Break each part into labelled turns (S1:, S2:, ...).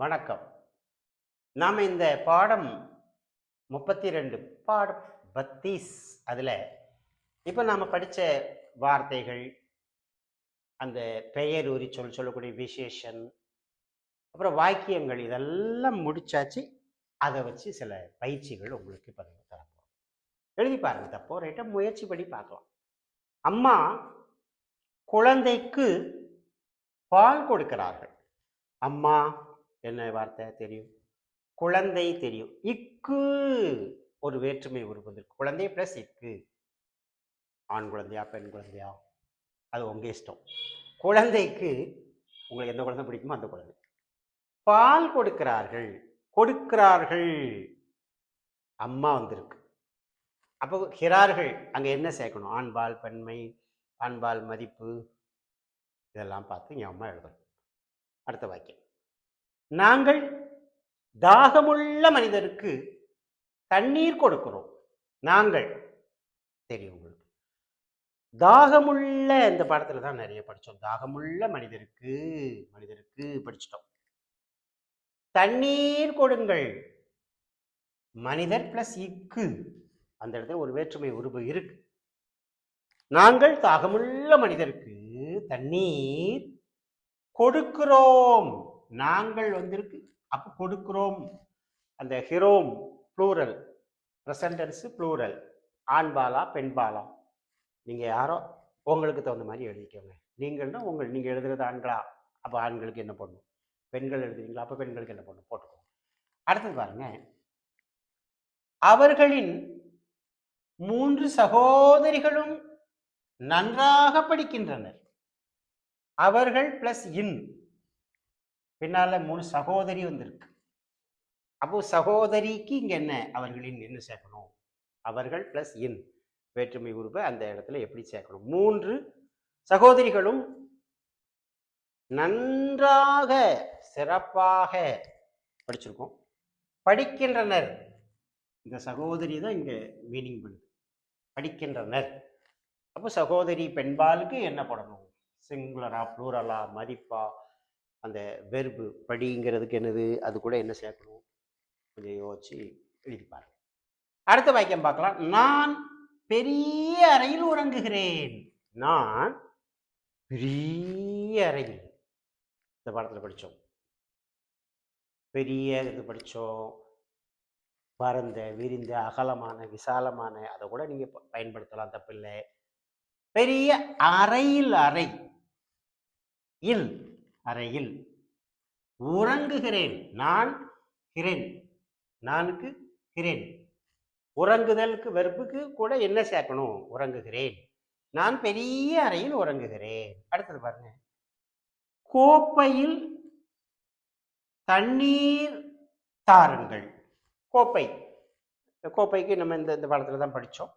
S1: வணக்கம். நாம இந்த பாடம் 32 பாடம் பத்தீஸ் அதுல இப்ப நாம படிச்ச வார்த்தைகள், அந்த பெயர் உரி சொல் சொல்லக்கூடிய விசேஷன், அப்புறம் வாக்கியங்கள் இதெல்லாம் முடிச்சாச்சு. அதை வச்சு சில பயிற்சிகள் உங்களுக்கு இப்ப நான் தரப்போறோம். எழுதி பாருங்க. தப்போ ரைட்டா முயற்சி படி பார்க்கலாம். அம்மா குழந்தைக்கு பால் கொடுக்கிறார்கள். அம்மா என்ன வார்த்தை தெரியும்? குழந்தை தெரியும். இக்கு ஒரு வேற்றுமை உருவது. குழந்தை பிளஸ் இக்கு. ஆண் குழந்தையா பெண் குழந்தையா அது உங்க இஷ்டம். குழந்தைக்கு உங்களுக்கு எந்த குழந்தை பிடிக்குமோ அந்த குழந்தை. பால் கொடுக்கிறார்கள். கொடுக்கிறார்கள் அம்மா வந்திருக்கு. அப்போ ஹிரார்கள் அங்க என்ன சேர்க்கணும்? ஆண்பால் பெண்மை, ஆண்பால் மதிப்பு இதெல்லாம் பார்த்து என் அம்மா எழுதணும். அடுத்த வாக்கியம். நாங்கள் தாகமுள்ள மனிதருக்கு தண்ணீர் கொடுக்கிறோம். நாங்கள் தெரியும் உங்களுக்கு. தாகமுள்ள இந்த பாடத்துல தான் நிறைய படிச்சோம். தாகமுள்ள மனிதருக்கு மனிதருக்கு படிச்சிட்டோம். தண்ணீர் கொடுங்கள். மனிதர் பிளஸ் இக்கு. அந்த இடத்துல ஒரு வேற்றுமை உருவு இருக்கு. நாங்கள் தாகமுள்ள மனிதருக்கு தண்ணீர் கொடுக்கிறோம். நாங்கள் வந்திருக்கு. அப்ப கொடுக்கிறோம். அந்த ஹிரோம் ப்ளூரல், பிரசன்டென்ஸ் ப்ளூரல். ஆண்பாலா பெண்பாலா நீங்க யாரோ உங்களுக்கு தகுந்த மாதிரி எழுதிக்கோங்க. நீங்கள்னா நீங்க எழுதுறது ஆண்களா, அப்ப ஆண்களுக்கு என்ன பண்ணும்? பெண்கள் எழுதுறீங்களா, அப்ப பெண்களுக்கு என்ன பண்ணும்? போட்டுக்கோங்க. அடுத்தது பாருங்க. அவர்களின் 3 சகோதரிகளும் நன்றாக படிக்கின்றனர். அவர்கள் பிளஸ் இன் பின்னால 3 சகோதரி வந்திருக்கு. அப்போ சகோதரிக்கு இங்க என்ன? அவர்களின் என்ன சேர்க்கணும்? அவர்கள் பிளஸ் இன் வேற்றுமை உருவ அந்த இடத்துல எப்படி சேர்க்கணும்? 3 சகோதரிகளும் நன்றாக சிறப்பாக படிச்சிருக்கோம். படிக்கின்றனர். இந்த சகோதரி தான் இங்க மீனிங் பண்ணுது. படிக்கின்றனர். அப்போ சகோதரி பெண்பாலுக்கு என்ன பண்ணணும்? சிங்குலரா ப்ளூரலா மதிப்பா? அந்த வெர்பு படிங்கிறதுக்கு என்னது? அது கூட என்ன சேர்க்கணும்? கொஞ்சம் யோசிச்சு எழுதிப்பாரு. அடுத்த வாக்கியம் பார்க்கலாம். நான் பெரிய அறையில் உறங்குகிறேன். நான் பெரிய அறையில் இந்த பாடத்தில் படித்தோம். பெரிய இது படித்தோம். பரந்த விரிந்த அகலமான விசாலமான அதை கூட நீங்க பயன்படுத்தலாம், தப்பில்லை. பெரிய அறையில் அறை இல் அறையில் உறங்குகிறேன். நான் ஹிரேன். நானுக்கு ஹிரேன். உறங்குதலுக்கு வெறுப்புக்கு கூட என்ன சேர்க்கணும்? உறங்குகிறேன். நான் பெரிய அறையில் உறங்குகிறேன். அடுத்தது பாருங்க. கோப்பையில் தண்ணீர் தாருங்கள். கோப்பை. கோப்பைக்கு நம்ம இந்த பாடத்துல தான் படித்தோம்.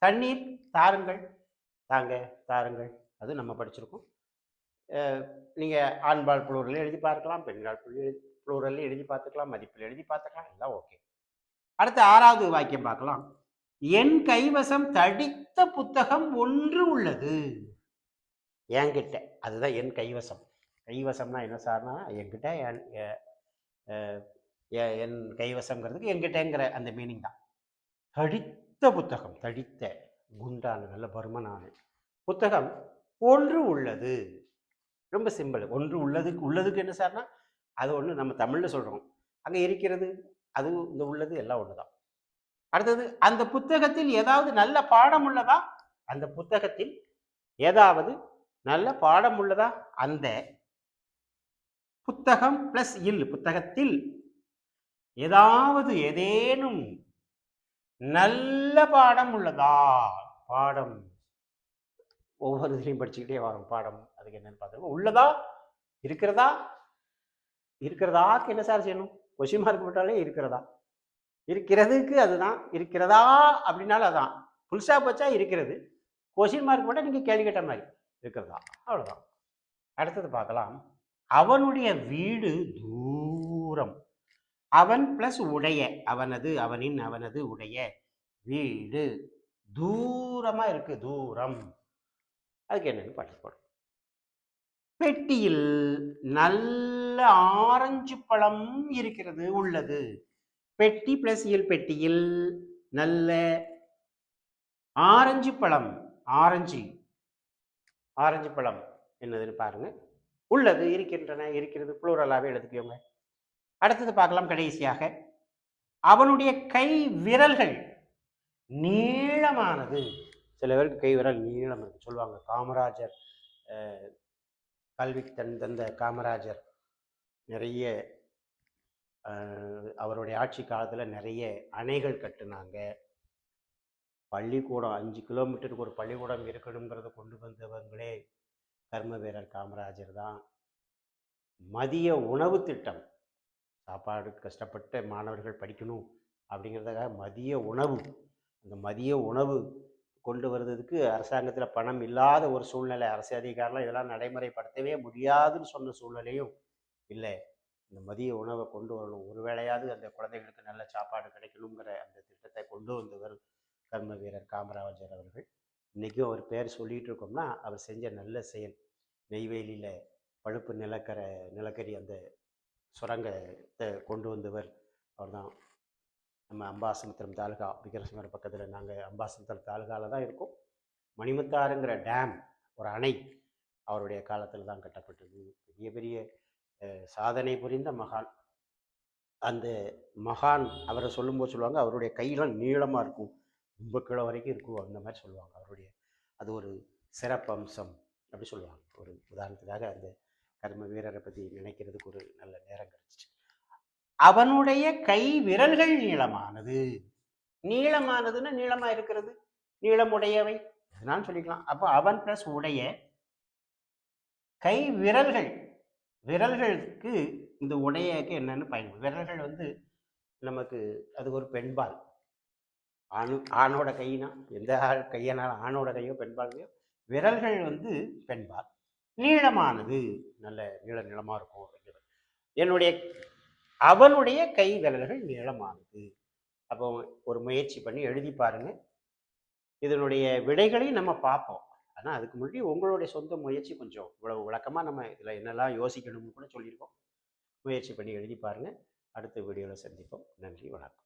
S1: தண்ணீர் தாருங்கள். தாங்க தாருங்கள் அது நம்ம படிச்சிருக்கோம். நீங்க ஆண்பால் ப்ளூரல் எழுதி பார்க்கலாம், பெண்பால் ப்ளூரல் எழுதி பார்த்துக்கலாம், மதிப்பில் எழுதி பார்த்துக்கலாம், எல்லாம் ஓகே. அடுத்த 6வது வாக்கியம் பார்க்கலாம். என் கைவசம் தடித்த புத்தகம் ஒன்று உள்ளது. என்கிட்ட, அதுதான் என் கைவசம். கைவசம்னா என்ன சார்னா என்கிட்ட, என் கைவசம்ங்கிறதுக்கு என்கிட்டங்கிற அந்த மீனிங் தான். தடித்த புத்தகம், தடித்த குண்டான நல்ல பருமனான புத்தகம் ஒன்று உள்ளது. ரொம்ப சிம்பிள். ஒன்று உள்ளதுக்கு என்ன சார்னா அது ஒன்று நம்ம தமிழ்ல சொல்றோம். அங்க இருக்கிறது அது இந்த உள்ளது எல்லாம் ஒண்ணுதான். அடுத்தது, அந்த புத்தகத்தில் ஏதாவது நல்ல பாடம் உள்ளதா? அந்த புத்தகத்தில் ஏதாவது நல்ல பாடம் உள்ளதா? அந்த புத்தகம் பிளஸ் இல் புத்தகத்தில் ஏதாவது ஏதேனும் நல்ல பாடம் உள்ளதா? பாடம் ஒவ்வொரு இதுலையும் படிச்சுக்கிட்டே வரும். பாடம் அதுக்கு என்னன்னு பார்த்துருக்கோம். உள்ளதா? இருக்கிறதா? இருக்கிறதாக்கு என்ன சார் செய்யணும்? கொஸ்டின் மார்க் போட்டாலே இருக்கிறதா. இருக்கிறதுக்கு அதுதான். இருக்கிறதா அப்படின்னாலும் அதான். ஃபுல் ஸ்டாப் வச்சா இருக்கிறது. கொஸ்டின் மார்க் போட்டால் நீங்கள் கேள்வி கேட்ட மாதிரி இருக்கிறதா, அவ்வளோதான். அடுத்தது பார்க்கலாம். அவனுடைய வீடு தூரம். அவன் பிளஸ் உடைய. அவனது, அவனின், அவனது, உடைய வீடு தூரமா இருக்கு. தூரம் அதுக்கு என்னன்னு பாட்டு போடும். பெட்டியில் நல்ல ஆரஞ்சு பழம் இருக்கிறது உள்ளது. பெட்டி பிளஸ் இல், பெட்டியில் நல்ல ஆரஞ்சு பழம், ஆரஞ்சு ஆரஞ்சு பழம் என்னதுன்னு பாருங்க. உள்ளது, இருக்கின்றன, இருக்கிறது, புளூரலாவே எழுதிக்கோங்க. அடுத்தது பார்க்கலாம். கடைசியாக, அவனுடைய கை விரல்கள் நீளமானது. சில பேருக்கு கை விரல் நீளம் இருக்கு சொல்லுவாங்க. காமராஜர் கல்வி தந்த காமராஜர் நிறைய அவருடைய ஆட்சி காலத்தில் நிறைய அணைகள் கட்டுனாங்க. பள்ளிக்கூடம் 5 கிலோமீட்டருக்கு ஒரு பள்ளிக்கூடம் இருக்கணுங்கிறத கொண்டு வந்தவங்களே கர்ம வீரர் காமராஜர் தான். மதிய உணவு திட்டம், சாப்பாடு கஷ்டப்பட்ட மாணவர்கள் படிக்கணும் அப்படிங்கிறதுக்காக மதிய உணவு, அந்த மதிய உணவு கொண்டு வருவதற்கு அரசாங்கத்தில் பணம் இல்லாத ஒரு சூழ்நிலை, அரசு அதிகாரிலாம் இதெல்லாம் நடைமுறைப்படுத்தவே முடியாதுன்னு சொன்ன சூழ்நிலையும் இல்லை. இந்த மதிய உணவை கொண்டு வரணும், ஒரு வேளையாவது அந்த குழந்தைகளுக்கு நல்ல சாப்பாடு கிடைக்கணுங்கிற அந்த திட்டத்தை கொண்டு வந்தவர் கர்ம வீரர் காமராஜர் அவர்கள். இன்றைக்கும் அவர் பேர் சொல்லிகிட்டு இருக்கோம்னா அவர் செஞ்ச நல்ல செயல். நெய்வேலியில் பழுப்பு நிலக்கரி அந்த சுரங்கத்தை கொண்டு வந்தவர் அவர் தான். நம்ம அம்பாசமுத்திரம் தாலுகா, விக்கிரசங்கர் பக்கத்தில் நாங்கள் அம்பாசமுத்திரம் தாலுகாவில் தான் இருக்கோம். மணிமுத்தாறுங்கிற டேம், ஒரு அணை அவருடைய காலத்தில் தான் கட்டப்பட்டது. பெரிய பெரிய சாதனை புரிந்த மகான். அந்த மகான் அவரை சொல்லும்போது சொல்லுவாங்க, அவருடைய கையெல்லாம் நீளமாக இருக்கும், ரொம்ப கிலோ வரைக்கும் இருக்கும், அந்த மாதிரி சொல்லுவாங்க. அவருடைய அது ஒரு சிறப்பம்சம் அப்படி சொல்லுவாங்க. ஒரு உதாரணத்துக்காக அந்த கர்ம வீரரை பற்றி நினைக்கிறதுக்கு ஒரு நல்ல நேரம் கிடைச்சிச்சு. அவனுடைய கை விரல்கள் நீளமானது. நீளமானதுன்னா நீளமா இருக்கிறது, நீளமுடையவை நான் சொல்லிக்கலாம். அப்போ அவன் பிளஸ் உடைய கை விரல்கள், விரல்களுக்கு இந்த உடையக்கு என்னன்னு பயன்படும். விரல்கள் வந்து நமக்கு அது ஒரு பெண்பால். ஆணோட கையினா எந்த கையினாலும் ஆணோட கையோ பெண்பாலையோ, விரல்கள் வந்து பெண்பால். நீளமானது, நல்ல நீளமாக இருக்கும். என்னுடைய அவனுடைய கை விரல்கள் நீளமானது. அப்போ ஒரு முயற்சி பண்ணி எழுதி பாருங்க. இதனுடைய விடைகளை நம்ம பார்ப்போம். ஆனால் அதுக்கு முன்னாடி உங்களுடைய சொந்த முயற்சி கொஞ்சம் இவ்வளவு விளக்கமாக நம்ம இதில் என்னெல்லாம் யோசிக்கணும்னு கூட சொல்லியிருக்கோம். முயற்சி பண்ணி எழுதி பாருங்கள். அடுத்த வீடியோவில் சந்திப்போம். நன்றி, வணக்கம்.